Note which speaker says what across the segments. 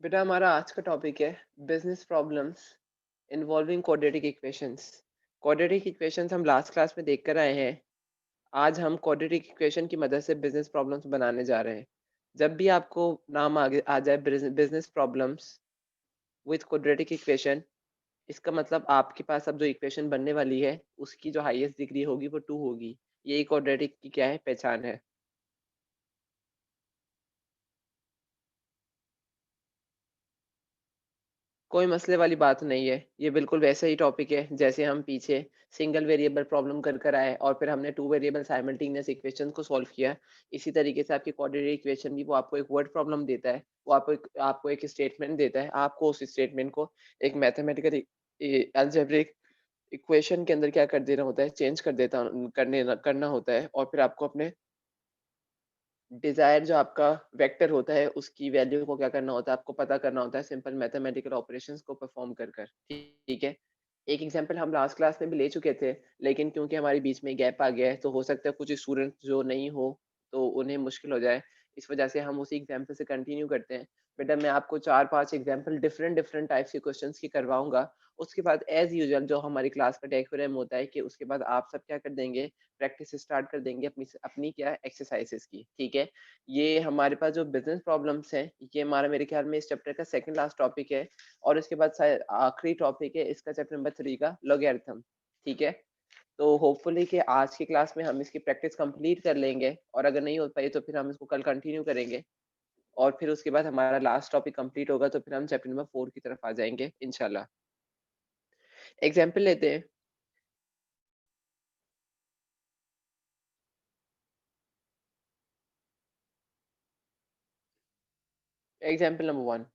Speaker 1: बेटा हमारा आज का टॉपिक है business problems involving quadratic equations. Quadratic equations हम लास्ट क्लास में देख कर आए हैं। आज हम क्वाड्रेटिक इक्वेशन की मदद से बिजनेस प्रॉब्लम्स बनाने जा रहे हैं। जब भी आपको नाम आगे आ जाए business problems with quadratic equation, इसका मतलब आपके पास अब जो इक्वेशन बनने वाली है उसकी जो हाईएस्ट डिग्री होगी वो 2 होगी। यही क्वाड्रेटिक की क्या है, पहचान है। कोई मसले वाली बात नहीं है, ये बिल्कुल वैसा ही टॉपिक है जैसे हम पीछे सिंगल वेरिएबल प्रॉब्लम कर कर आए और फिर हमने टू वेरिएबल साइमल्टेनियस इक्वेशन को सॉल्व किया। इसी तरीके से आपकी क्वाड्रेटिक इक्वेशन भी वो आपको एक वर्ड प्रॉब्लम देता है, वो आपको एक स्टेटमेंट देता है। आपको उस स्टेटमेंट को एक मैथमेटिकल अलजेब्रिक इक्वेशन के अंदर क्या कर देना होता है, चेंज कर देता करने करना होता है और फिर आपको अपने डिज़ायर जो आपका वेक्टर होता है, उसकी वैल्यू को क्या करना होता है, आपको पता करना होता है सिंपल मैथमेटिकल ऑपरेशंस को परफ़ॉर्म कर कर। ठीक है? एक एग्ज़ाम्पल हम लास्ट क्लास में भी ले चुके थे, लेकिन क्योंकि हमारे बीच में गैप आ गया है, तो हो सकता है कुछ स्टूडेंट्स जो नहीं हो, तो उन्हें मुश्किल हो जाए। इस वजह से हम उसी एग्ज़ाम्पल से कंटिन्यू करते हैं। बेटा मैं आपको 4-5 एग्ज़ाम्पल डिफरेंट डिफरेंट टाइप्स के क्वेश्चंस की करवाऊँगा। उसके बाद एज़ यूजुअल जो हमारी क्लास का डेकोरम होता है कि उसके बाद आप सब क्या कर देंगे, प्रैक्टिस स्टार्ट कर देंगे अपनी अपनी क्या एक्सरसाइज़ेज़ की। ठीक है? ये हमारे पास जो बिज़नेस प्रॉब्लम्स हैं, ये हमारा मेरे ख्याल में इस चैप्टर का सेकंड लास्ट टॉपिक है और इसके बाद शायद आखिरी टॉपिक है इसका चैप्टर नंबर 3 का लॉगरिथम। ठीक है? तो होपफुली कि आज की क्लास में हम इसकी प्रैक्टिस कंप्लीट कर लेंगे और अगर नहीं हो पाई तो फिर हम इसको कल कंटिन्यू करेंगे और फिर उसके बाद हमारा लास्ट टॉपिक कंप्लीट होगा तो फिर हम चैप्टर नंबर 4 की तरफ आ जाएँगे इंशाल्लाह। एग्ज़ाम्पल लेते हैं। Example number 1।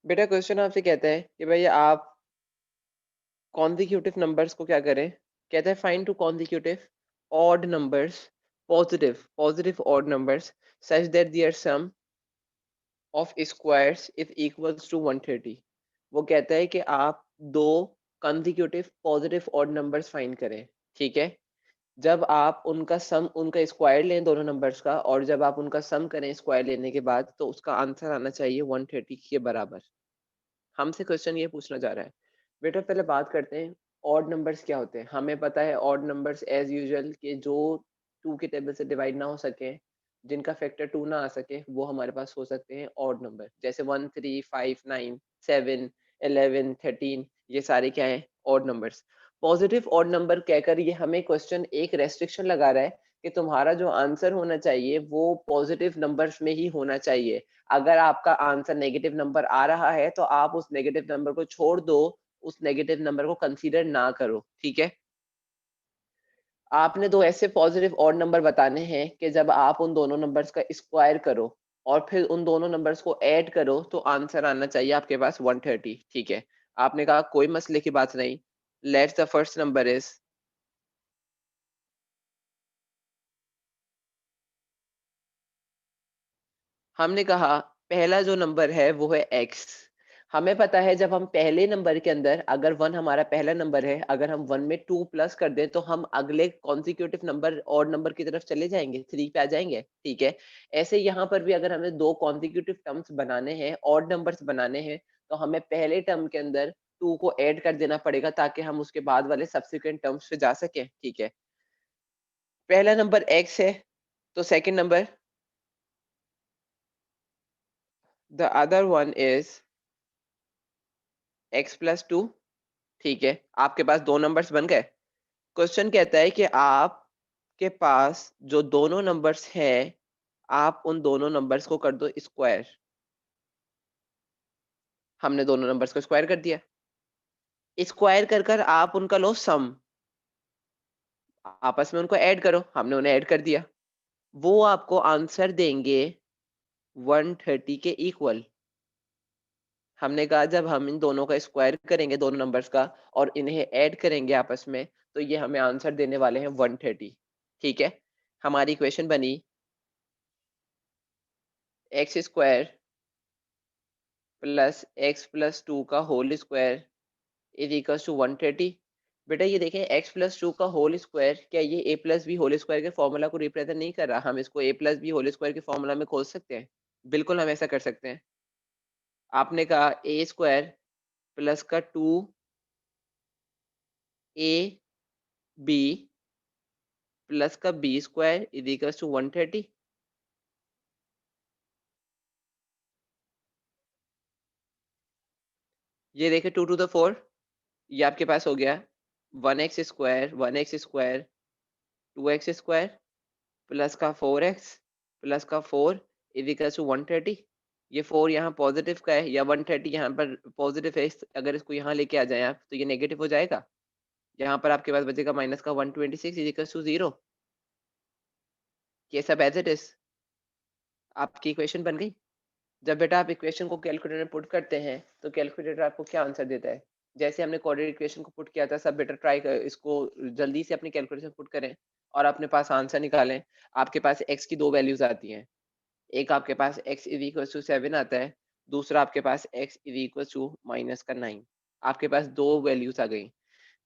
Speaker 1: बेटा क्वेश्चन आपसे कहता है कि भई आप कॉन्जिक्यूटिव नंबर्स को क्या करें, कहता है find two consecutive odd numbers, positive odd numbers such that their sum of squares if equals to 130। वो कहता है कि आप दो consecutive positive odd numbers find करें। ठीक है? जब आप उनका सम, उनका स्क्वायर लें दोनों नंबर्स का, और जब आप उनका सम करें स्क्वायर लेने के बाद, तो उसका आंसर आना चाहिए 130 के बराबर। हमसे क्वेश्चन ये पूछना चाह रहा है। बेटा पहले बात करते हैं ऑड नंबर्स क्या होते हैं। हमें पता है ऑड नंबर्स एज यूजुअल के जो 2 के टेबल से डिवाइड ना हो सके, जिनका फैक्टर 2 ना आ सके, वो हमारे पास हो सकते हैं ऑड नंबर, जैसे 1 3 5 9 7 11 13। ये सारे क्या हैं, odd numbers. Positive odd number कहकर ये हमें क्वेश्चन एक रेस्ट्रिक्शन लगा रहा है कि तुम्हारा जो आंसर होना चाहिए वो पॉजिटिव नंबर्स में ही होना चाहिए। अगर आपका आंसर नेगेटिव नंबर आ रहा है तो आप उस नेगेटिव नंबर को छोड़ दो, उस नेगेटिव नंबर को कंसीडर ना करो। ठीक है? आपने दो ऐसे पॉजिटिव ऑड नंबर बताने हैं कि जब आप उन दोनों नंबर्स का स्क्वायर करो और फिर उन दोनों नंबर्स को ऐड करो तो आंसर आना चाहिए आपके पास 130। ठीक है? आपने कहा कोई मसले की बात नहीं। Let's the first number is, हमने कहा पहला जो नंबर है वो है x। हमें पता है जब हम पहले नंबर के अंदर, अगर 1 हमारा पहला नंबर है, अगर हम 1 में 2 प्लस कर दें तो हम अगले कॉन्जिक्यूटिव नंबर ऑड नंबर की तरफ चले जाएंगे, 3 पे आ जाएंगे। ठीक है? ऐसे यहाँ पर भी अगर हमें दो कॉन्जिक्यूटिव टर्म्स बनाने हैं, ऑड नंबर्स बनाने हैं, तो हमें पहले टर्म के अंदर 2 को ऐड कर देना पड़ेगा ताकि हम उसके बाद वाले सब्सिक्वेंट टर्म्स पे जा सकें। ठीक है? पहला नंबर x है, तो second number, the other one is x+2। ठीक है? आपके पास 2 नंबर्स बन गए। क्वेश्चन कहता है कि आप के पास जो दोनों नंबर्स हैं, आप उन दोनों नंबर्स को कर दो स्क्वायर। हमने दोनों नंबर्स को स्क्वायर कर दिया। स्क्वायर कर कर आप उनका लो सम, आपस में उनको ऐड करो। हमने उन्हें ऐड कर दिया। वो आपको आंसर देंगे 130 के इक्वल। हमने कहा जब हम इन दोनों का स्क्वायर करेंगे, दोनों नंबर्स का, और इन्हें ऐड करेंगे आपस में, तो ये हमें आंसर देने वाले हैं 130। ठीक है, हमारी इक्वेशन बनी x square plus x plus two का whole square is equal to 130। बेटा ये देखें, एक्स प्लस टू का होल स्क्वायर, क्या ये a plus b whole square के फॉर्मूला को रिप्रेजेंट नहीं कर रहा? हम इसको a plus b whole square के फॉर्मूला में खोल सकते हैं। बिल्कुल हम ऐसा कर सकते हैं। आपने कहा ए स्क्वायर प्लस का 2 ए बी प्लस का b square is equal to 130। ये देखें 2 to the 4, ये आपके पास हो गया 1x square 2x square plus का 4x प्लस का 4 इज इक्वल टू 130। ये 4 यहाँ पॉजिटिव का है, या 130 यहाँ पर पॉजिटिव है। अगर इसको यहाँ लेके आ जाए आप, तो ये नेगेटिव हो जाएगा। यहाँ पर आपके पास बचेगा माइनस का 126 इज इक्वल टू 0। ये सब एज इट इज आपकी इक्वेशन बन गई। जब बेटा आप इक्वेशन को कैलकुलेटर में पुट करते हैं, तो कैलकुलेटर आपको क्या आंसर देता है? जैसे हमने कोऑर्डिनेट इक्वेशन को पुट किया था, सब बेटा ट्राई कर, इसको जल्दी से अपनी कैलकुलेटर में पुट करें और अपने पास आंसर निकालें। आपके पास x की दो वैल्यूज आती हैं। एक आपके पास x इज इक्वल टू 7 आता है, दूसरा आपके पास x is equal to minus का 9। आपके पास दो वैल्यूज आ गई।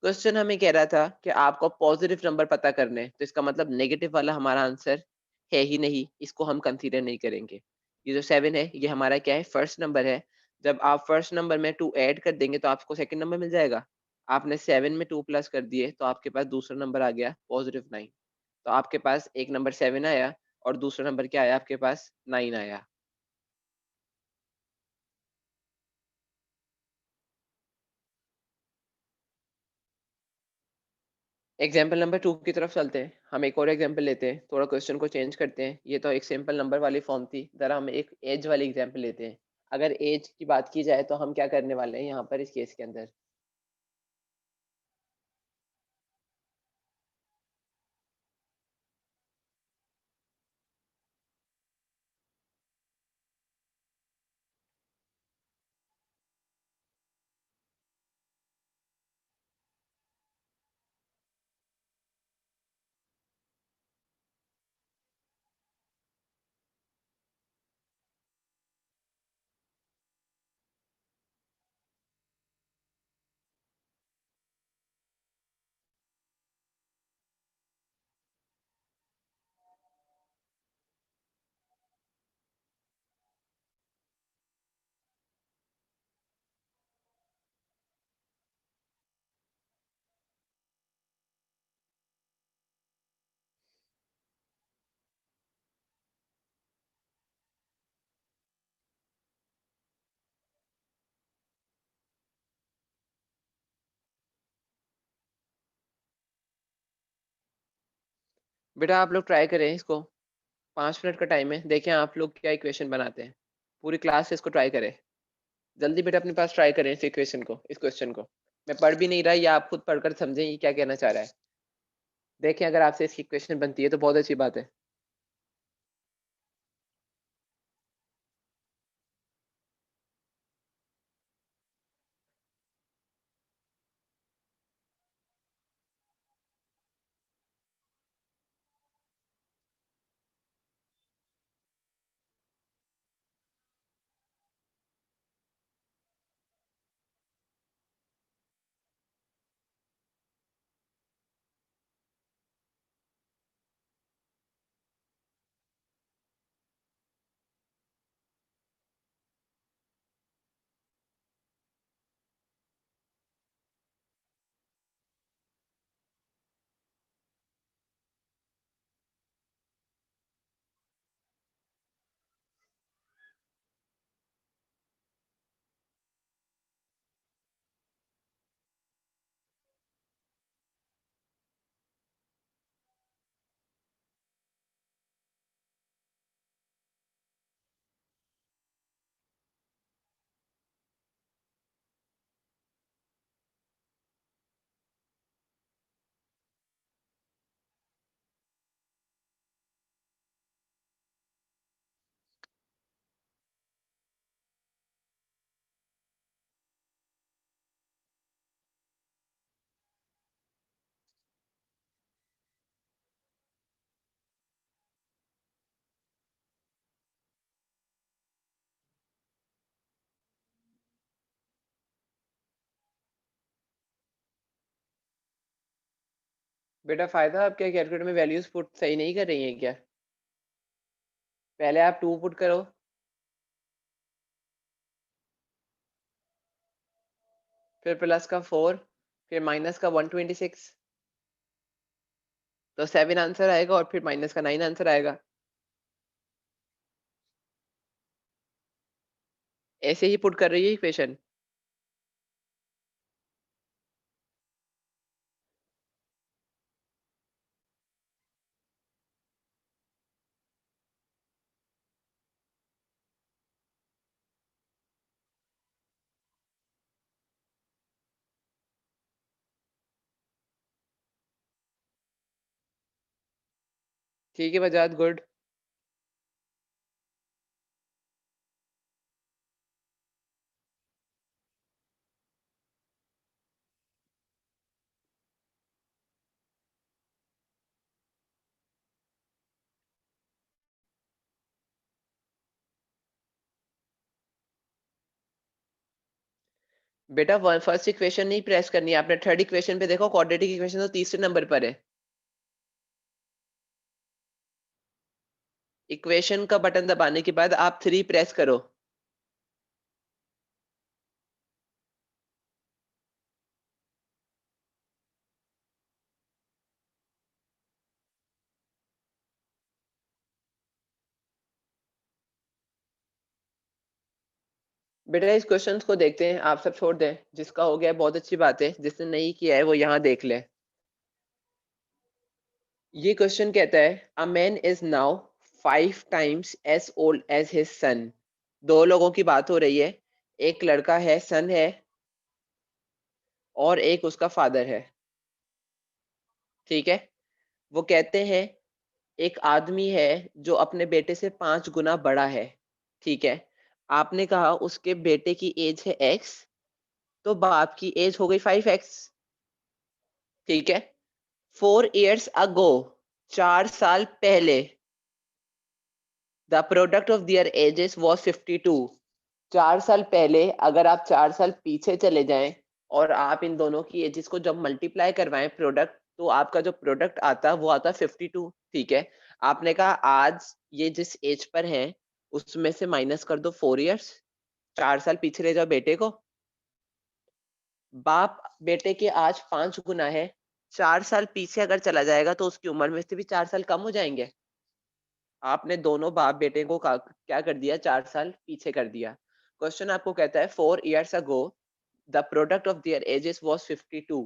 Speaker 1: क्वेश्चन हमें कह रहा था कि आपको पॉजिटिव नंबर पता करने हैं, तो इसका मतलब नेगेटिव वाला हमारा आंसर है ही नहीं, इसको हम कंसीडर नहीं करेंगे। ये जो 7 है, ये हमारा क्या है? फर्स्ट नंबर है। जब आप फर्स्ट नंबर में 2 ऐड कर देंगे, तो आपको सेकंड नंबर मिल जाएगा। आपने 7 में 2 प्लस कर दिए, तो आपके पास दूसरा नंबर आ गया +9। तो आपके पास एक नंबर 7 आया, और दूसरा नंबर क्या आया? आपके पास 9 आया। एग्जाम्पल नंबर 2 की तरफ चलते हैं। हम एक और एग्जाम्पल लेते हैं, थोड़ा क्वेश्चन को चेंज करते हैं। ये तो एक सिंपल नंबर वाली फॉर्म थी, जरा हम एक एज वाली एग्जाम्पल लेते हैं। अगर एज की बात की जाए, तो हम क्या करने वाले हैं यहाँ पर इस केस के अंदर? बेटा आप लोग ट्राई करें इसको। 5 मिनट का टाइम है, देखें आप लोग क्या इक्वेशन बनाते हैं। पूरी क्लास से इसको ट्राई करें। जल्दी बेटा अपने पास ट्राई करें इस इक्वेशन को, इस क्वेश्चन को। मैं पढ़ भी नहीं रहा, या आप खुद पढ़कर समझें ये क्या कहना चाह रहा है। देखें, अगर आपसे इसकी इक्वेशन बनती है तो बहुत अच्छी बात है। बेटा फायदा आप क्या कैलकुलेटर में वैल्यूज पुट सही नहीं कर रही हैं क्या? पहले आप 2 पुट करो। फिर प्लस का 4, फिर माइनस का 126, तो 7 आंसर आएगा और फिर माइनस का 9 आंसर आएगा। ऐसे ही पुट कर रही है इक्वेशन। ठीक है बजाज, गुड। बेटा फर्स्ट इक्वेशन नहीं प्रेस करनी है आपने, थर्ड इक्वेशन पे देखो, क्वाड्रेटिक इक्वेशन तो तीसरे नंबर पर है। इक्वेशन का बटन दबाने के बाद आप 3 प्रेस करो। बेटा इस क्वेश्चन को देखते हैं, आप सब छोड़ दें, जिसका हो गया है बहुत अच्छी बात है, जिसने नहीं किया है वो यहाँ देख ले। ये क्वेश्चन कहता है a man is now 5 times as old as his son. दो लोगों की बात हो रही है, एक लड़का है, सन है, और एक उसका फादर है। ठीक है। वो कहते हैं एक आदमी है जो अपने बेटे से 5 गुना बड़ा है। ठीक है। आपने कहा उसके बेटे की एज है एक्स, तो बाप की एज हो गई 5x। ठीक है। 4 years ago, 4 साल पहले, the product of their ages was 52। 4 साल पहले, अगर आप 4 साल पीछे चले जाएं और आप इन दोनों की एजेस को जब मल्टीप्लाई करवाएं प्रोडक्ट, तो आपका जो प्रोडक्ट आता वो आता 52। ठीक है। आपने कहा आज ये जिस एज पर है उसमें से माइनस कर दो 4 years, 4 साल पीछे ले जाओ बेटे को। बाप बेटे के आज 5 गुना है, 4 साल पीछे अगर चला जाएगा तो उसकी उम्र में से भी 4 साल कम हो जाएंगे। आपने दोनों बाप बेटे को क्या कर दिया, 4 साल पीछे कर दिया। क्वेश्चन आपको कहता है 4 years ago the product of their edges was 52।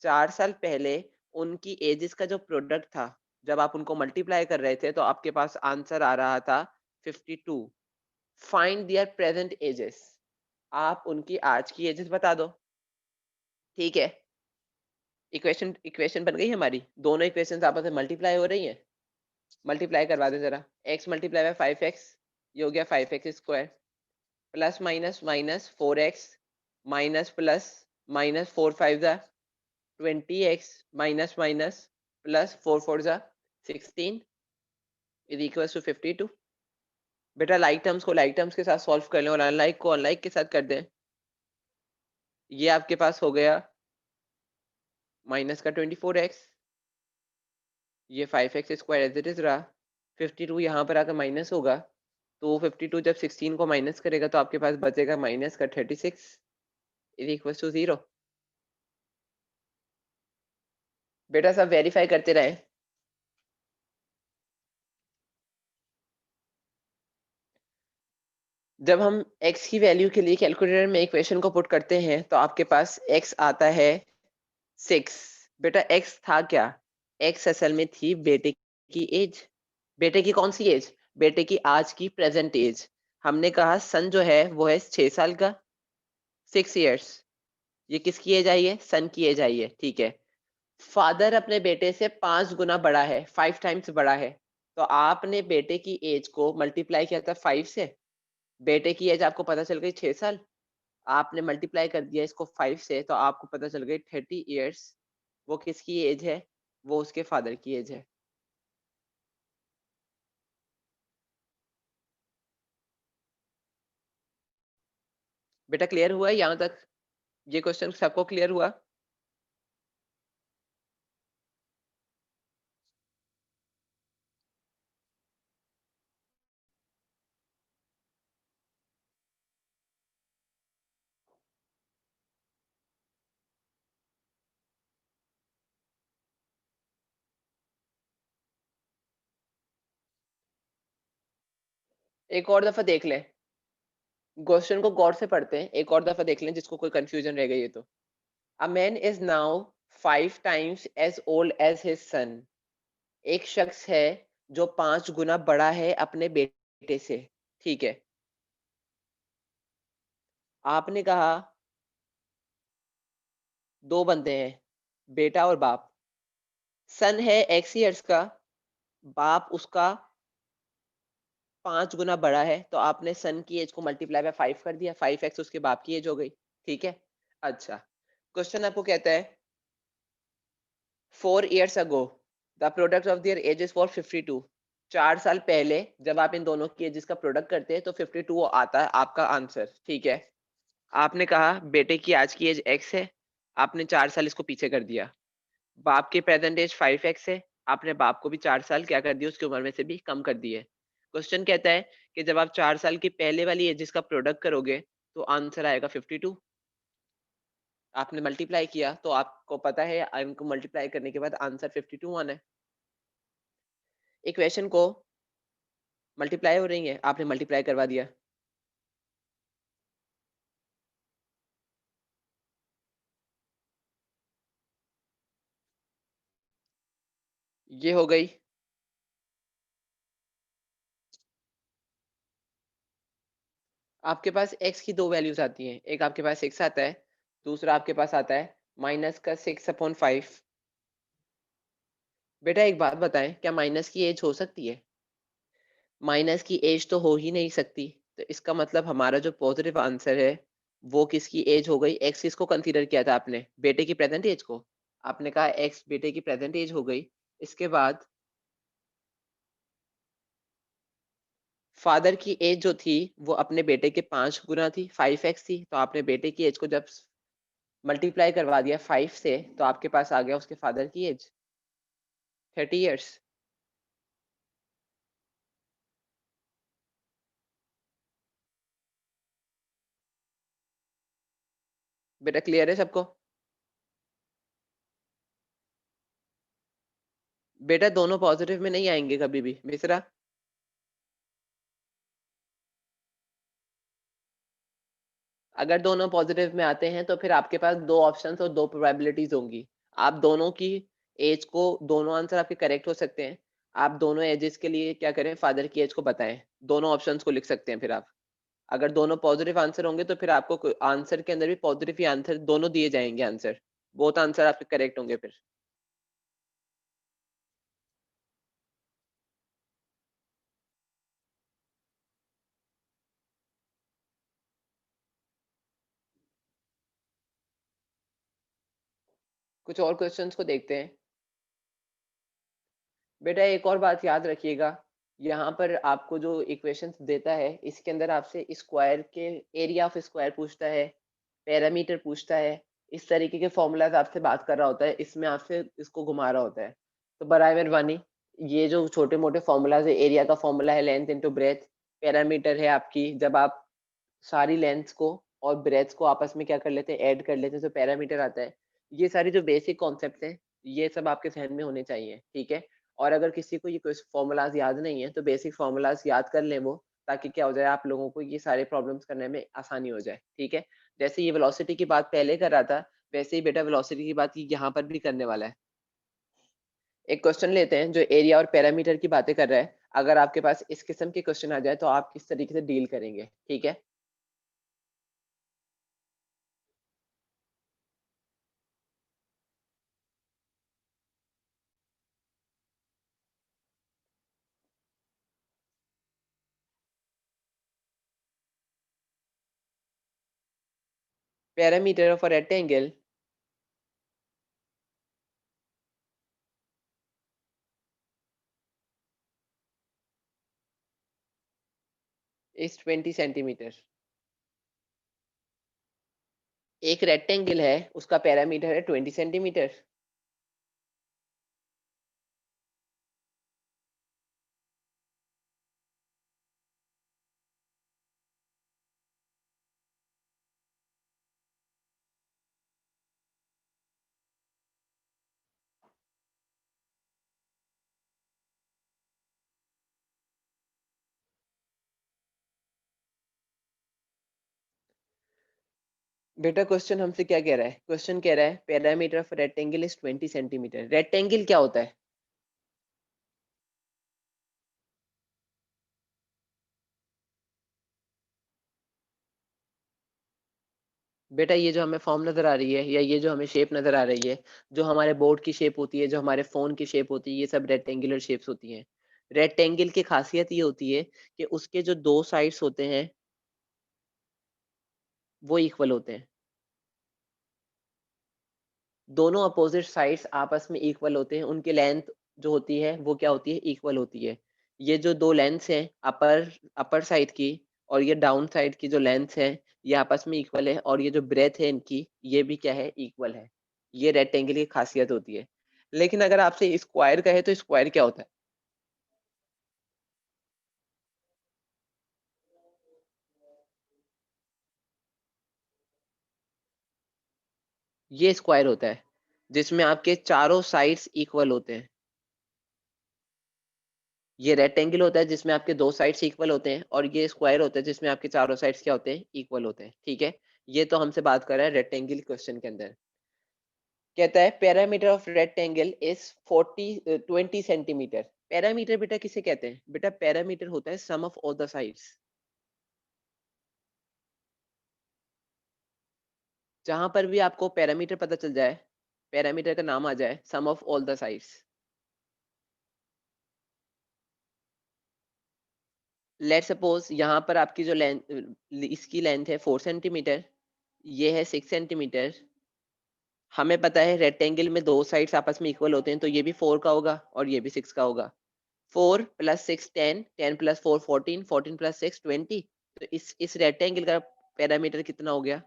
Speaker 1: 4 साल पहले उनकी एजेस का जो प्रोडक्ट था, जब आप उनको मल्टीप्लाई कर रहे थे तो आपके पास आंसर आ रहा था 52। Find there present ages. आप उनकी आज की एजेस बता दो। ठीक है। इक्वेशन इक्वेशन बन गई हमारी, दोनों इक्वेशन आपस में मल्टीप्लाई हो रही हैं। मल्टीप्लाई करवा दे जरा। x मल्टीप्लाई बाय 5x, ये हो गया 5x square, plus minus minus 4x, minus plus, minus 4 5 जा 20x, माइनस माइनस प्लस 4 4 जा 16 इज इक्वल टू 52। बेटा लाइक टर्म्स को लाइक टर्म्स के साथ सॉल्व कर लें और अनलाइक को अनलाइक के साथ कर दें। ये आपके पास हो गया माइनस का 24x, ये 5x square as it is रहा। 52 यहाँ पर आकर माइनस होगा, तो 52 जब 16 को माइनस करेगा तो आपके पास बचेगा माइनस का 36 इज इक्वल टू 0। बेटा सब वेरीफाई करते रहे। जब हम x की वैल्यू के लिए कैलकुलेटर में इक्वेशन को पुट करते हैं तो आपके पास x आता है 6। बेटा x था क्या? x असल में थी बेटे की एज। बेटे की कौन सी एज? बेटे की आज की प्रेजेंट एज। हमने कहा सन जो है वो है 6 साल का, 6 years। ये किसकी एज आई है? सन की एज आई है। ठीक है। फादर अपने बेटे से 5 गुना बड़ा है, 5 टाइम्स बड़ा है, तो आपने बेटे की एज को मल्टीप्लाई किया था 5 से। बेटे की एज आपको पता चल गई 6 साल, आपने मल्टीप्लाई कर दिया इसको 5 से, तो आपको पता चल गई 30 years। वो किसकी एज है? वो उसके फादर की एज है। बेटा क्लियर हुआ है यहाँ तक? ये क्वेश्चन सबको क्लियर हुआ? एक और दफा देख लें, क्वेश्चन को गौर से पढ़ते हैं, एक और दफा देख लें जिसको कोई कंफ्यूजन रह गई है तो। A man is now 5 times as old as his son. एक शख्स है जो 5 गुना बड़ा है अपने बेटे से। ठीक है। आपने कहा दो बंदे हैं, बेटा और बाप। सन है एक्स ईयर्स का, बाप उसका 5 गुना बड़ा है, तो आपने सन की एज को मल्टीप्लाई बाय 5 कर दिया, 5x उसके बाप की एज हो गई। ठीक है। अच्छा, क्वेश्चन आपको कहता है 4 years ago the product of their edges for 52। 4 साल पहले जब आप इन दोनों की एजेस का प्रोडक्ट करते हैं तो 52 आता है आपका आंसर। ठीक है। आपने कहा बेटे की आज की एज x है, आपने 4 साल इसको पीछे कर दिया। बाप की प्रेजेंट एज 5x है, आपने बाप को भी 4 साल क्या कर दिया, उसकी उम्र में से भी कम कर दिए। क्वेश्चन कहता है कि जब आप 4 साल की पहले वाली एजेस का प्रोडक्ट करोगे तो आंसर आएगा 52। आपने मल्टीप्लाई किया तो आपको पता है इनको मल्टीप्लाई करने के बाद आंसर 52 आना है। इक्वेशन को मल्टीप्लाई हो रही है, आपने मल्टीप्लाई करवा दिया। ये हो गई। आपके पास x की दो वैल्यूज आती हैं, एक आपके पास 6 आता है, दूसरा आपके पास आता है माइनस का 6/5। बेटा एक बात बताएं, क्या माइनस की एज हो सकती है? माइनस की एज तो हो ही नहीं सकती। तो इसका मतलब हमारा जो पॉजिटिव आंसर है वो किसकी एज हो गई? एक्स किसको कंसीडर किया था आपने? बेटे की प्रेजेंट एज को। आपने कहा एक्स बेटे की प्रेजेंट एज हो गई। इसके बाद फादर की एज जो थी वो अपने बेटे के 5 गुना थी, 5x थी। तो आपने बेटे की एज को जब मल्टीप्लाई करवा दिया 5 से तो आपके पास आ गया उसके फादर की एज 30 years। बेटा क्लियर है सबको? बेटा दोनों पॉजिटिव में नहीं आएंगे कभी भी मिश्रा। अगर दोनों पॉजिटिव में आते हैं तो फिर आपके पास दो ऑप्शंस और दो प्रोबेबिलिटीज होंगी। आप दोनों की एज को, दोनों आंसर आपके करेक्ट हो सकते हैं। आप दोनों एजेस के लिए क्या करें, फादर की एज को बताएं। दोनों ऑप्शंस को लिख सकते हैं फिर आप। अगर दोनों पॉजिटिव आंसर होंगे तो फिर आपको आंसर के अंदर भी पॉजिटिव ही आंसर दोनों दिए जाएंगे आंसर। बोथ आंसर आपके करेक्ट होंगे फिर। कुछ और क्वेश्चंस को देखते हैं। बेटा एक और बात याद रखिएगा, यहाँ पर आपको जो इक्वेशंस देता है इसके अंदर आपसे स्क्वायर के एरिया ऑफ स्क्वायर पूछता है, पैरामीटर पूछता है, इस तरीके के फॉर्मूलाज आपसे बात कर रहा होता है, इसमें आपसे इसको घुमा रहा होता है। तो बराए मेहरबानी ये जो छोटे मोटे फॉर्मूलाज है, एरिया का फॉर्मूला है लेंथ इंटू ब्रेथ, पैरामीटर है आपकी जब आप सारी लेंथ्स को और ब्रेथ्स को आपस में क्या कर लेते हैं, ऐड कर लेते हैं तो पैरामीटर आता है। ये सारी जो बेसिक कॉन्सेप्ट हैं ये सब आपके जहन में होने चाहिए। ठीक है। और अगर किसी को ये कुछ फॉर्मूलाज याद नहीं है तो बेसिक फॉर्मूलाज याद कर लें वो, ताकि क्या हो जाए आप लोगों को ये सारे प्रॉब्लम्स करने में आसानी हो जाए। ठीक है। जैसे ये वेलोसिटी की बात पहले कर रहा था, वैसे ही बेटा वेलोसिटी की बात ये यहाँ पर भी करने वाला है। एक क्वेश्चन लेते हैं जो एरिया और पैरामीटर की बातें कर रहा है। अगर आपके पास इस किस्म के क्वेश्चन आ जाए तो आप किस तरीके से डील करेंगे? ठीक है। Parameter of a rectangle is 20 centimetre. एक रेक्टेंगल है उसका पैरामीटर है 20 सेंटीमीटर। बेटा क्वेश्चन हमसे क्या कह रहा है? क्वेश्चन कह रहा है parameter of rectangle is 20 centimetre. Rectangle क्या होता है? बेटा ये जो हमें फॉर्म नजर आ रही है या ये जो हमें शेप नजर आ रही है, जो हमारे बोर्ड की शेप होती है, जो हमारे फोन की शेप होती है, ये सब रेक्टेंगुलर शेप्स होती हैं। रेक्टेंगल की खासियत ये होती है कि उसके जो दो साइड्स होते हैं वो इक्वल होते हैं। दोनों अपोजिट साइड्स आपस में इक्वल होते हैं, उनकी लेंथ जो होती है वो क्या होती है? इक्वल होती है। ये जो दो लेंथ्स हैं, अपर अपर साइड की और ये डाउन साइड की जो लेंथ है, ये आपस में इक्वल है, और ये जो ब्रेथ है इनकी, ये भी क्या है? इक्वल है। ये रेक्टेंगल की खासियत होती है। लेकिन अगर आपसे स्क्वायर कहे तो स्क्वायर क्या होता है? ये स्क्वायर होता है जिसमें आपके चारों साइड्स इक्वल होते हैं। ये रेक्टेंगल होता है जिसमें आपके दो साइड्स इक्वल होते हैं, और ये स्क्वायर होता है जिसमें आपके चारों साइड्स क्या होते हैं? इक्वल होते हैं। ठीक है, ये तो हमसे बात कर रहा है रेक्टेंगल क्वेश्चन के अंदर। कहता है parameter of rectangle is 20 centimetre. Parameter बेटा किसे कहते हैं? बेटा पैरामीटर होता है सम ऑफ ऑल द साइड्स। जहां पर भी आपको पैरामीटर पता चल जाए, पैरामीटर का नाम आ जाए, sum of all the sides. Let suppose यहाँ पर आपकी जो लेंथ, इसकी लेंथ है 4 सेंटीमीटर, ये है 6 सेंटीमीटर। हमें पता है रेक्टेंगल में दो साइड्स आपस में इक्वल होते हैं, तो ये भी 4 का होगा और ये भी 6 का होगा। 4 प्लस 6 10, 10 प्लस 4 14, 14 प्लस 6 20। तो इस रेक्टेंगल का पैरामीटर कितना हो गया?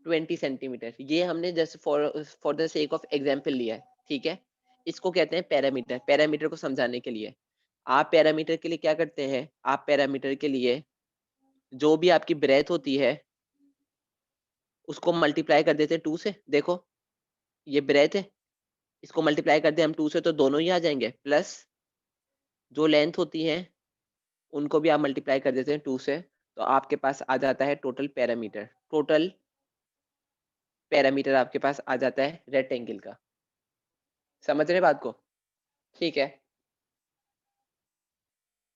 Speaker 1: 20 सेंटीमीटर। ये हमने just for for the sake of example लिया है। ठीक है, इसको कहते हैं पैरामीटर। पैरामीटर को समझाने के लिए आप पैरामीटर के लिए क्या करते हैं? आप पैरामीटर के लिए जो भी आपकी ब्रेथ होती है उसको मल्टीप्लाई कर देते हैं 2 से। देखो, ये ब्रेथ है, इसको मल्टीप्लाई कर दे हम 2 से तो दोनों ही आ जाएंगे, प्लस जो लेंथ होती है उनको भी आप मल्टीप्लाई कर देते हैं 2 से, तो आपके पास आ जाता है टोटल पैरामीटर। टोटल पैरामीटर आपके पास आ जाता है रेक्टेंगल का। समझ रहे बात को? ठीक है,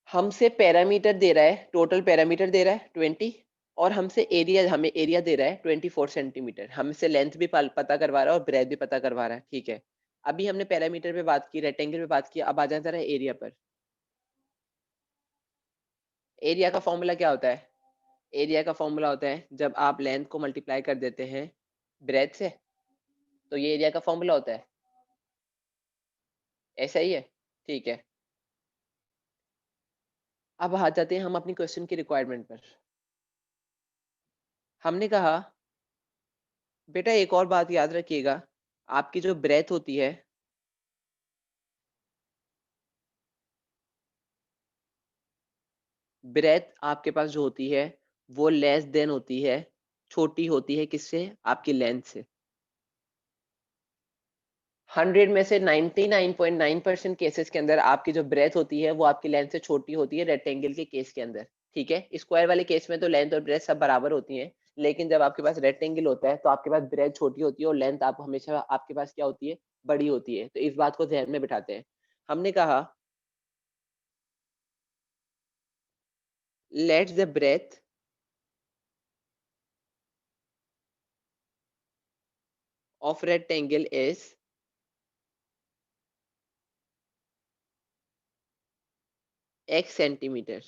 Speaker 1: हमसे पैरामीटर दे रहा है, टोटल पैरामीटर दे रहा है 20, और हमसे एरिया, हमें एरिया दे रहा है 24 सेंटीमीटर। हमसे लेंथ भी पता करवा रहा है और ब्रेथ भी पता करवा रहा है। ठीक है, अभी हमने पैरामीटर पे बात की, रेक्टेंगल पे बात की, अब आ जाता है एरिया पर। एरिया का फॉर्मूला क्या होता है? एरिया का फॉर्मूला होता है जब आप लेंथ को मल्टीप्लाई कर देते हैं ब्रेथ से, तो ये एरिया का फॉर्मूला होता है। ऐसा ही है। ठीक है, अब आ जाते हैं हम अपनी क्वेश्चन की रिक्वायरमेंट पर। हमने कहा बेटा एक और बात याद रखिएगा, आपकी जो ब्रेथ होती है, ब्रेथ आपके पास जो होती है वो लेस देन होती है, छोटी होती है किससे? आपकी लेंथ से। 100 में से 99.9% केसेस के अंदर आपकी जो ब्रेथ होती है वो आपकी लेंथ से छोटी होती है, रेक्टेंगल के केस के अंदर। ठीक है, स्क्वायर वाले केस में तो लेंथ और ब्रेथ सब बराबर होती हैं, लेकिन जब आपके पास रेक्टेंगल होता है तो आपके पास ब्रेथ छोटी होती है और लेंथ आप हमेशा आपके पास क्या होती है? बड़ी होती है। तो इस बात को ध्यान में बिठाते हैं। हमने कहा let the breadth of rectangle is x centimetre.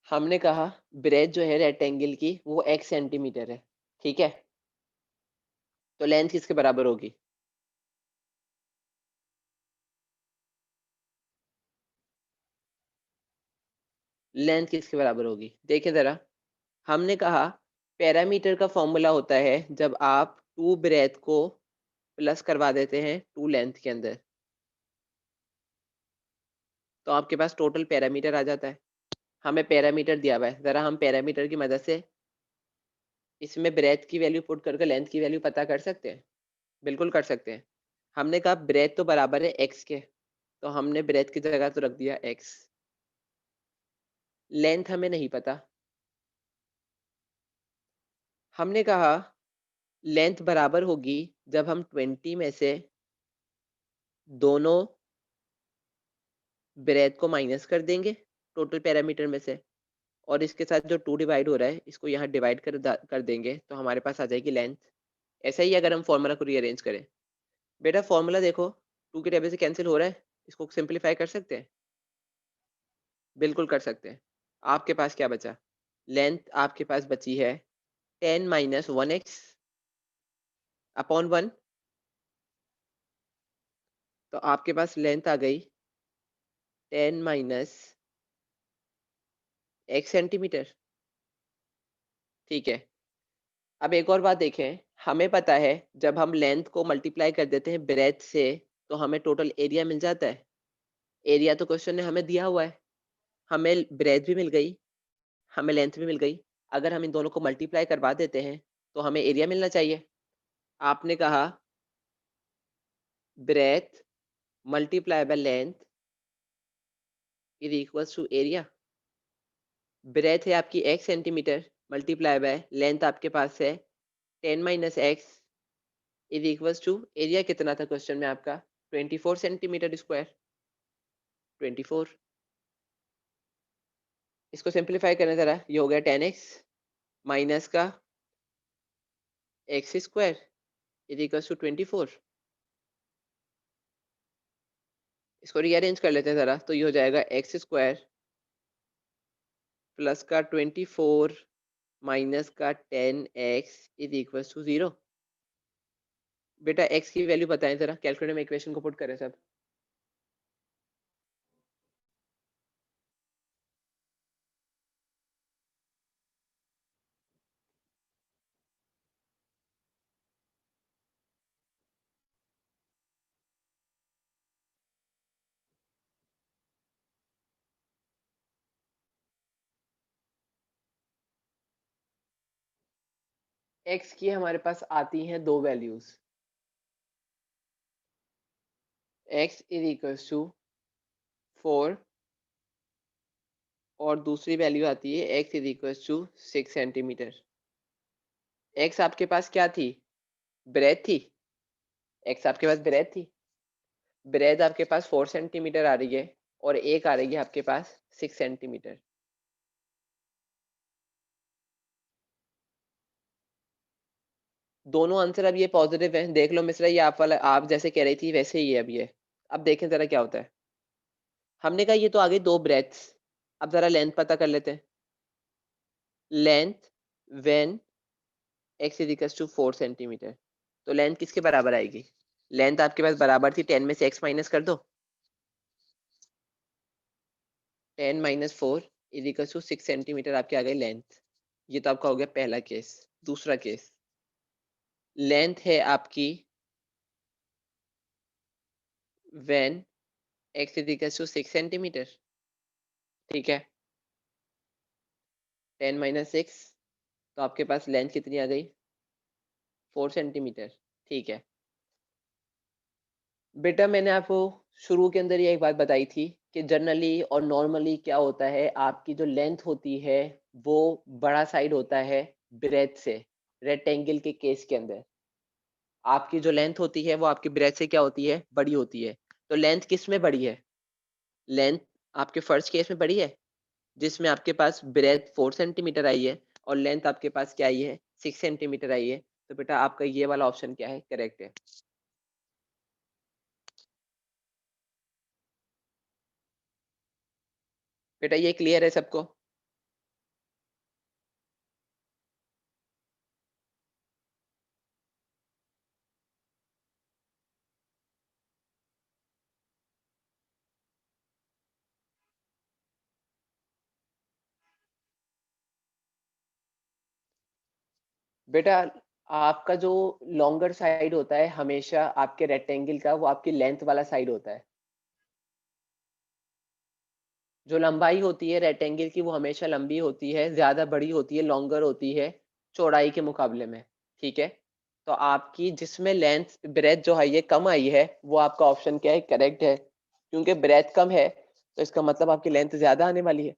Speaker 1: हमने कहा ब्रेथ जो है रेक्टेंगल की वो x सेंटीमीटर है। ठीक है, तो लेंथ किसके बराबर होगी? लेंथ किसके बराबर होगी? देखिए जरा, हमने कहा पैरामीटर का फॉर्मूला होता है जब आप टू ब्रेथ को प्लस करवा देते हैं टू लेंथ के अंदर, तो आपके पास टोटल पैरामीटर आ जाता है। हमें पैरामीटर दिया हुआ है, जरा हम पैरामीटर की मदद से इसमें ब्रेथ की वैल्यू पुट करके लेंथ की वैल्यू पता कर सकते हैं। बिल्कुल कर सकते हैं। हमने कहा ब्रेथ तो बराबर है एक्स के, तो हमने ब्रेथ की जगह तो रख दिया एक्स। लेंथ हमें नहीं पता, हमने कहा लेंथ बराबर होगी जब हम 20 में से दोनों ब्रेथ को माइनस कर देंगे टोटल पैरामीटर में से, और इसके साथ जो 2 डिवाइड हो रहा है इसको यहाँ डिवाइड कर देंगे तो हमारे पास आ जाएगी लेंथ। ऐसा ही अगर हम फॉर्मूला को रीअरेंज करें, बेटा फॉर्मूला देखो 2 के टेबल से कैंसिल हो रहा है, इसको सिंप्लीफाई कर सकते हैं, बिल्कुल कर सकते हैं। आपके पास क्या बचा, लेंथ आपके पास बची है 10 माइनस 1x अपॉन 1, तो आपके पास लेंथ आ गई 10 माइनस x सेंटीमीटर। ठीक है, अब एक और बात देखें, हमें पता है जब हम लेंथ को मल्टीप्लाई कर देते हैं ब्रेथ से तो हमें टोटल एरिया मिल जाता है। एरिया तो क्वेश्चन ने हमें दिया हुआ है, हमें ब्रेथ भी मिल गई, हमें लेंथ भी मिल गई। अगर हम इन दोनों को मल्टीप्लाई करवा देते हैं तो हमें एरिया मिलना चाहिए। आपने कहा breadth multiply by length is equals to area. Breadth है आपकी x centimetre multiply by length आपके पास है 10 minus x is equals to area कितना था क्वेश्चन में आपका 24 सेंटीमीटर स्क्वायर 24। इसको सिंप्लीफाई करना जरा, ये हो गया 10x माइनस का x square is equals to 24। इसको रीअरेंज कर लेते हैं जरा, तो ये हो जाएगा एक्स स्क्वायर प्लस का 24 माइनस का 10x इज इक्वल्स टू 0। बेटा x की वैल्यू बताएं जरा, कैलकुलेटर में इक्वेशन को पुट करें सब। x की हमारे पास आती हैं दो values, x is equals to 4 और दूसरी वैल्यू आती है x is equals to 6 centimetre. x आपके पास क्या थी, ब्रेथ थी, x आपके पास ब्रेथ थी, ब्रेथ आपके पास 4 सेंटीमीटर आ रही है और एक आ रही है आपके पास 6 सेंटीमीटर। दोनों आंसर अब ये पॉजिटिव है, देख लो मिश्रा, ये आप वाला आप जैसे कह रही थी वैसे ही है अब ये। अब देखें जरा क्या होता है। हमने कहा ये तो आ गई दो ब्रेथ्स, अब जरा लेंथ पता कर लेते हैं। Length when x is equals to 4 centimetre, तो लेंथ किसके बराबर आएगी, लेंथ आपके पास बराबर थी 10 में से x माइनस कर दो, 10 minus 4 is equals to 6 centimetre आपकी आ गई लेंथ। ये तो आपका हो गया पहला केस। दूसरा केस, लेंथ है आपकी when x is equals to 6 centimetre. ठीक है, 10 माइनस 6, तो आपके पास लेंथ कितनी आ गई 4 सेंटीमीटर। ठीक है बेटा, मैंने आपको शुरू के अंदर ये एक बात बताई थी कि जनरली और नॉर्मली क्या होता है, आपकी जो लेंथ होती है वो बड़ा साइड होता है ब्रेथ से। रेक्टेंगल के केस के अंदर आपकी जो लेंथ होती है वो आपकी ब्रेथ से क्या होती है, बड़ी होती है। तो लेंथ किस में बड़ी है, लेंथ आपके फर्स्ट केस में बड़ी है जिसमें आपके पास ब्रेथ 4 सेंटीमीटर आई है और लेंथ आपके पास क्या आई है 6 सेंटीमीटर आई है। तो बेटा आपका ये वाला ऑप्शन क्या है, करेक्ट है। बेटा ये क्लियर है सबको। बेटा आपका जो लॉन्गर साइड होता है हमेशा आपके रेक्टेंगल का, वो आपकी लेंथ वाला साइड होता है। जो लंबाई होती है रेक्टेंगल की वो हमेशा लंबी होती है, ज्यादा बड़ी होती है, लॉन्गर होती है चौड़ाई के मुकाबले में। ठीक है, तो आपकी जिसमें लेंथ ब्रेथ जो है ये कम आई है वो आपका ऑप्शन क्या है, करेक्ट है, क्योंकि ब्रेथ कम है तो इसका मतलब आपकी लेंथ ज्यादा आने वाली है।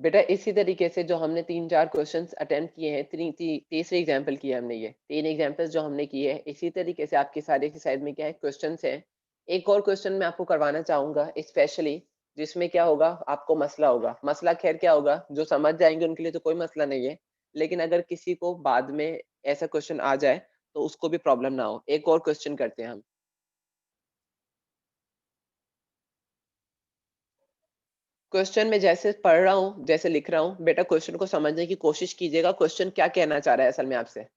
Speaker 1: बेटा इसी तरीके से जो हमने 3-4 क्वेश्चंस अटेम्प्ट किए हैं, तीसरे एग्जाम्पल किए हमने, ये 3 एग्जाम्पल्स जो हमने किए हैं, इसी तरीके से आपके सारे की साइड में क्या है, क्वेश्चंस हैं। एक और क्वेश्चन मैं आपको करवाना चाहूंगा स्पेशली, जिसमें क्या होगा, आपको मसला होगा। मसला खैर क्या होगा, जो समझ जाएंगे उनके लिए तो कोई मसला नहीं है, लेकिन अगर किसी को बाद में ऐसा क्वेश्चन आ जाए तो उसको भी प्रॉब्लम ना हो। एक और क्वेश्चन करते हैं हम। क्वेश्चन में जैसे पढ़ रहा हूँ, जैसे लिख रहा हूँ, बेटा क्वेश्चन को समझने की कोशिश कीजिएगा, क्वेश्चन क्या कहना चाह रहा है असल में आपसे।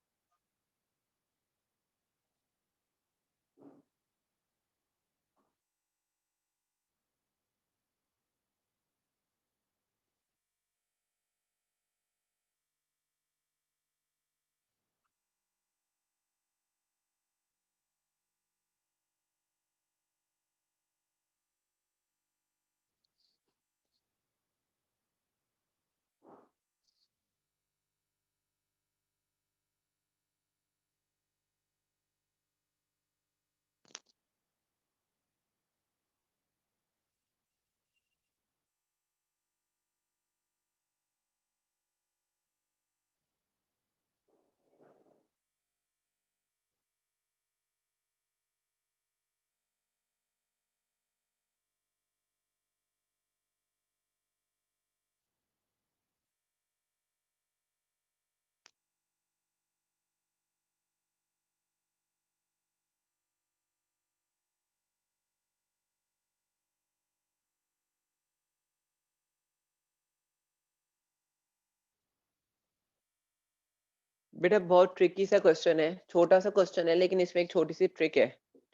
Speaker 1: बेटा बहुत ट्रिकी सा क्वेश्चन है, छोटा सा क्वेश्चन है, लेकिन इसमें एक छोटी सी ट्रिक है।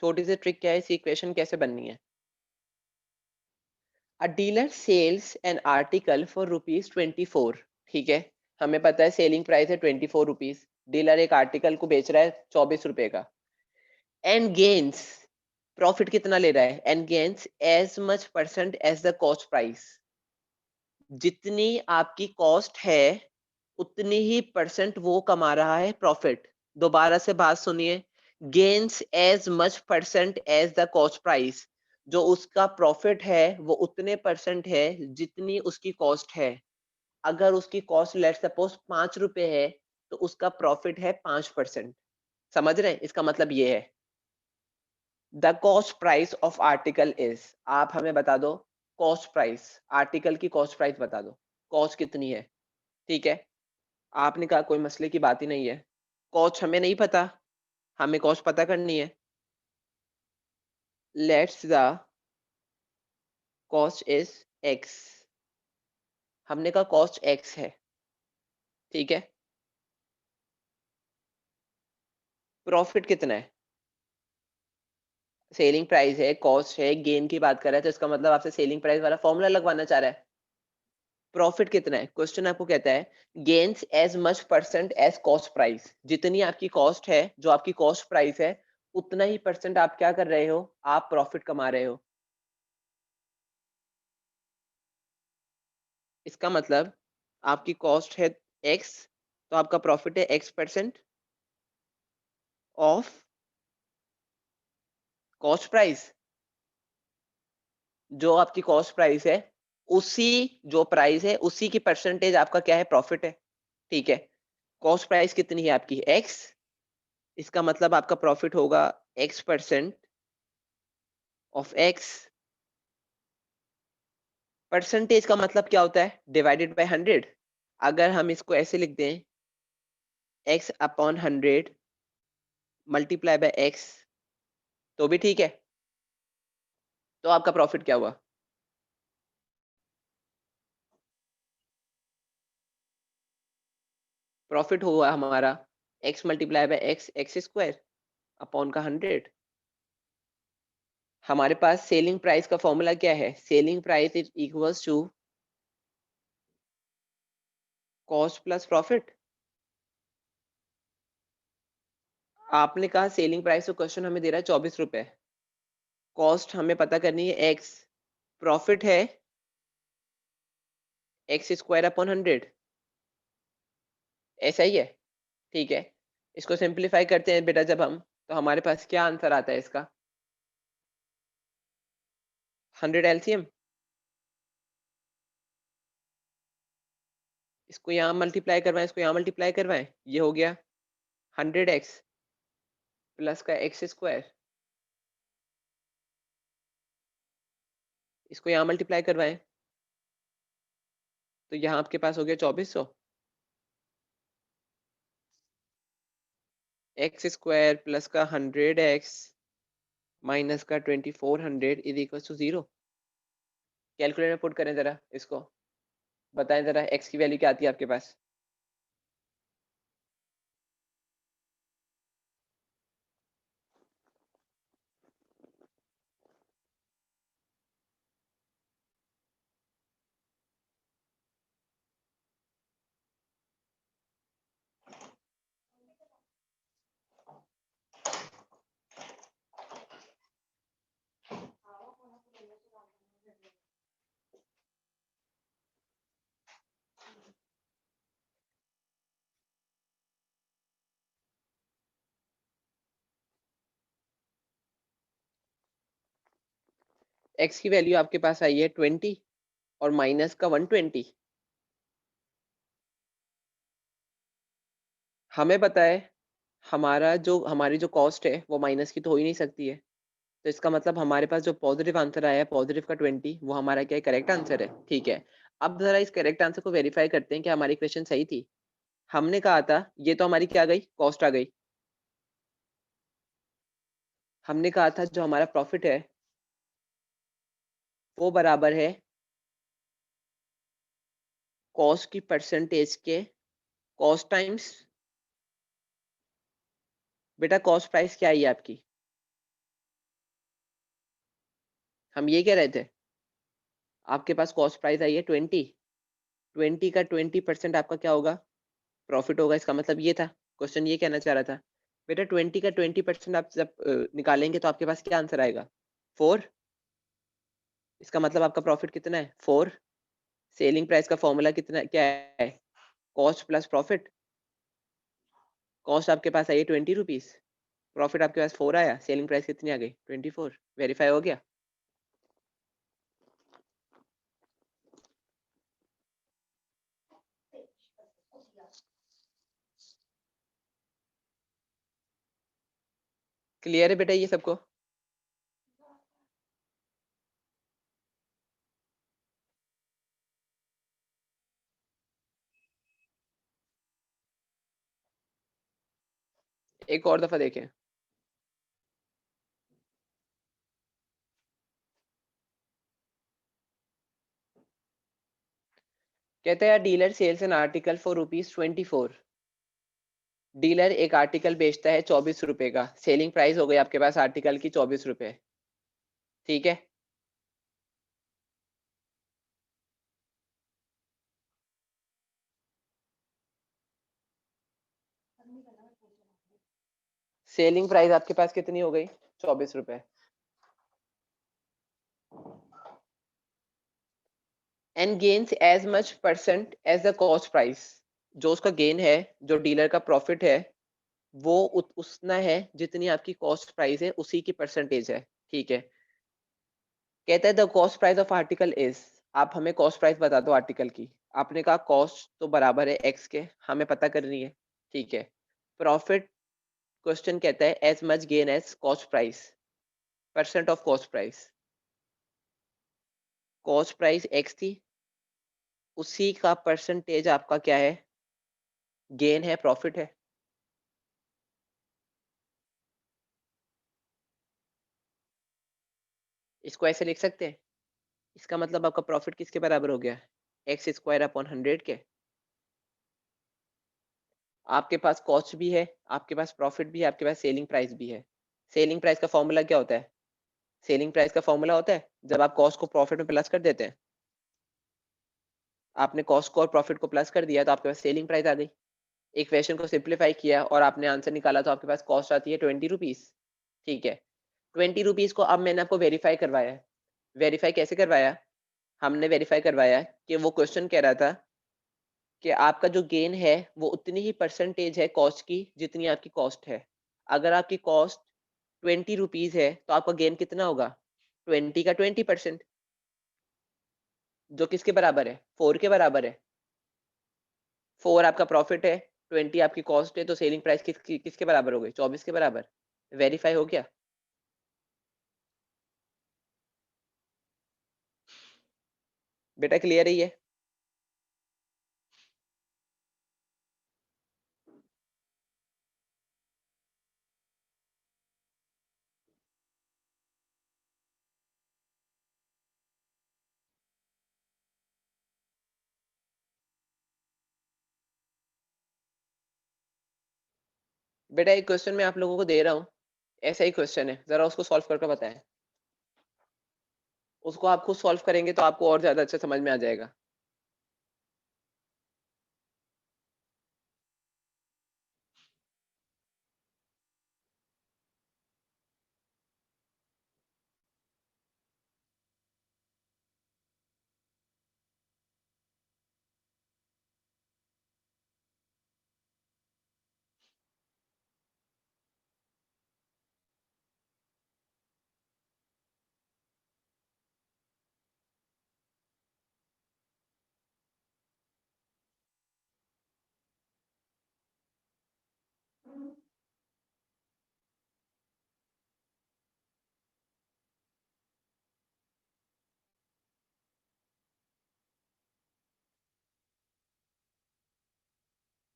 Speaker 1: छोटी सी ट्रिक क्या है, इस इक्वेशन कैसे बननी है। A dealer sells an article for rupees 24। ठीक है, हमें पता है सेलिंग प्राइस है 24 रुपीज। डीलर एक आर्टिकल को बेच रहा है 24 रुपए का। एंड गेन्स, प्रॉफिट कितना ले रहा है, and gains as much percent as the cost price. जितनी आपकी कॉस्ट है उतनी ही परसेंट वो कमा रहा है प्रॉफिट। दोबारा से बात सुनिए, gains as much percent as the cost price. जो उसका प्रॉफिट है वो उतने परसेंट है जितनी उसकी कॉस्ट है। अगर उसकी कॉस्ट लेट सपोज 5 रुपए है तो उसका प्रॉफिट है 5%। समझ रहे हैं, इसका मतलब ये है the cost price of article is. आप हमें बता दो कॉस्ट प्राइस, आर्टिकल की कॉस्ट प्राइस बता दो, कॉस्ट कितनी है। ठीक है, आपने कहा कोई मसले की बात ही नहीं है। कॉस्ट हमें नहीं पता, हमें कॉस्ट पता करनी है। Let's the cost is x. हमने कहा कॉस्ट एक्स है। ठीक है, प्रॉफिट कितना है, सेलिंग प्राइस है, कॉस्ट है, गेन की बात कर रहा है, तो इसका मतलब आपसे सेलिंग प्राइस वाला फॉर्मूला लगवाना चाह रहा है। प्रॉफिट कितना है, क्वेश्चन आपको कहता है gains as much percent as cost price. जितनी आपकी कॉस्ट है, जो आपकी कॉस्ट प्राइस है, उतना ही परसेंट आप क्या कर रहे हो, आप प्रॉफिट कमा रहे हो। इसका मतलब आपकी कॉस्ट है एक्स, तो आपका प्रॉफिट है x% ऑफ कॉस्ट प्राइस। जो आपकी कॉस्ट प्राइस है, उसी जो प्राइस है उसी की परसेंटेज आपका क्या है, प्रॉफिट है। ठीक है, कॉस्ट प्राइस कितनी है आपकी x, इसका मतलब आपका प्रॉफिट होगा x% ऑफ x। परसेंटेज का मतलब क्या होता है, डिवाइडेड बाय 100। अगर हम इसको ऐसे लिख दें x/100 मल्टीप्लाई बाय x, तो भी ठीक है। तो आपका प्रॉफिट क्या हुआ, प्रॉफिट हुआ हमारा x multiply by x, x square upon का 100। हमारे पास सेलिंग प्राइस का फॉर्मूला क्या है, selling price is equals to cost plus profit. आपने कहा सेलिंग प्राइस, तो क्वेश्चन हमें दे रहा है 24 रुपए। कॉस्ट हमें पता करनी है x, प्रॉफिट है एक्स स्क्वायर अपॉन 100। ऐसा ही है। ठीक है, इसको सिंप्लीफाई करते हैं बेटा जब हम, तो हमारे पास क्या आंसर आता है इसका, 100 एलसीएम। इसको यहाँ मल्टीप्लाई करवाएं, इसको यहाँ मल्टीप्लाई करवाएं, ये हो गया 100x प्लस का एक्स स्क्वायर, इसको यहाँ मल्टीप्लाई करवाएं तो यहाँ आपके पास हो गया 2400 एक्स स्क्वायर प्लस का 100x माइनस का 2400 इज इक्वल टू 0। कैलकुलेटर में पुट करें जरा इसको, बताएं जरा x की वैल्यू क्या आती है आपके पास। x की वैल्यू आपके पास आई है 20 और माइनस का 120। हमें पता है हमारी जो कॉस्ट है वो माइनस की तो हो ही नहीं सकती है, तो इसका मतलब हमारे पास जो पॉजिटिव आंसर आया है पॉजिटिव का 20, वो हमारा क्या है, करेक्ट आंसर है। ठीक है, अब जरा इस करेक्ट आंसर को वेरीफाई करते हैं कि हमारी क्वेश्चन सही थी। हमने कहा था ये तो हमारी क्या आ गई, कॉस्ट आ गई। हमने कहा था जो हमारा प्रॉफिट है वो बराबर है कॉस्ट की परसेंटेज के कॉस्ट टाइम्स, बेटा कॉस्ट प्राइस क्या आई है आपकी, हम ये कह रहे थे। आपके पास कॉस्ट प्राइस आई है 20, 20 का 20% आपका क्या होगा, प्रॉफिट होगा। इसका मतलब ये था, क्वेश्चन ये कहना चाह रहा था बेटा 20 का 20% आप जब निकालेंगे तो आपके पास क्या आंसर आएगा, 4। इसका मतलब आपका प्रॉफिट कितना है, 4। सेलिंग प्राइस का फॉर्मूला कितना क्या है, कॉस्ट प्लस प्रॉफिट। कॉस्ट आपके पास आई है 20 रुपीज, प्रॉफिट आपके पास 4 आया, सेलिंग प्राइस कितनी आ गई, 24। वेरीफाई हो गया। क्लियर है बेटा ये सबको। एक और दफा देखें। कहते हैं dealer sells an article for ₹24। Dealer एक आर्टिकल बेचता है 24 रुपए का, सेलिंग प्राइस हो गई आपके पास आर्टिकल की 24 रुपए। ठीक है, सेलिंग प्राइस आपके पास कितनी हो गई, 24 रुपए। And gains as much percent as the cost price. जो उसका गेन है, जो डीलर का प्रॉफिट है, वो उतना है जितनी आपकी कॉस्ट प्राइस है, उसी की परसेंटेज है। ठीक है, कहता है the cost price of article is, आप हमें कॉस्ट प्राइस बता दो आर्टिकल की। आपने कहा कॉस्ट तो बराबर है एक्स के, हमें पता करनी है। ठीक है, प्रॉफिट, क्वेश्चन कहता है as much gain as cost price, percent of cost price. Cost price x थी, उसी का परसेंटेज आपका क्या है, गेन है, प्रॉफिट है। इसको ऐसे लिख सकते हैं, इसका मतलब आपका प्रॉफिट किसके बराबर हो गया, एक्स स्क्वायर अपॉन 100 के। आपके पास कॉस्ट भी है, आपके पास प्रॉफिट भी है, आपके पास सेलिंग प्राइस भी है। सेलिंग प्राइस का फॉर्मूला क्या होता है, सेलिंग प्राइस का फॉर्मूला होता है जब आप कॉस्ट को प्रॉफिट में प्लस कर देते हैं। आपने कॉस्ट को और प्रॉफिट को प्लस कर दिया तो आपके पास सेलिंग प्राइस आ गई। इक्वेशन को सिंप्लीफाई किया और आपने आंसर निकाला तो आपके पास कॉस्ट आती है 20 रुपीज। ठीक है, 20 रुपीज को अब मैंने आपको वेरीफाई करवाया है। वेरीफाई कैसे करवाया, हमने वेरीफाई करवाया कि वो क्वेश्चन कह रहा था कि आपका जो गेन है वो उतनी ही परसेंटेज है कॉस्ट की जितनी आपकी कॉस्ट है। अगर आपकी कॉस्ट 20 रुपीज है तो आपका गेन कितना होगा, 20 का 20%, जो किसके बराबर है, 4 के बराबर है। 4 आपका प्रॉफिट है, 20 आपकी कॉस्ट है, तो सेलिंग प्राइस किसके बराबर हो गई? 24 के बराबर। वेरीफाई हो गया? बेटा क्लियर है ये? बेटा एक क्वेश्चन मैं आप लोगों को दे रहा हूँ, ऐसा ही क्वेश्चन है, जरा उसको सॉल्व करके बताएं। उसको आप खुद सॉल्व करेंगे तो आपको और ज्यादा अच्छा समझ में आ जाएगा।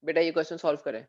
Speaker 1: बेटा ये क्वेश्चन सॉल्व करें।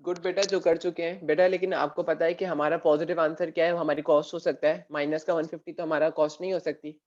Speaker 1: गुड बेटा जो कर चुके हैं बेटा, लेकिन आपको पता है कि हमारा पॉजिटिव आंसर क्या है? हमारी कॉस्ट हो सकता है, माइनस का 150 तो हमारा कॉस्ट नहीं हो सकती।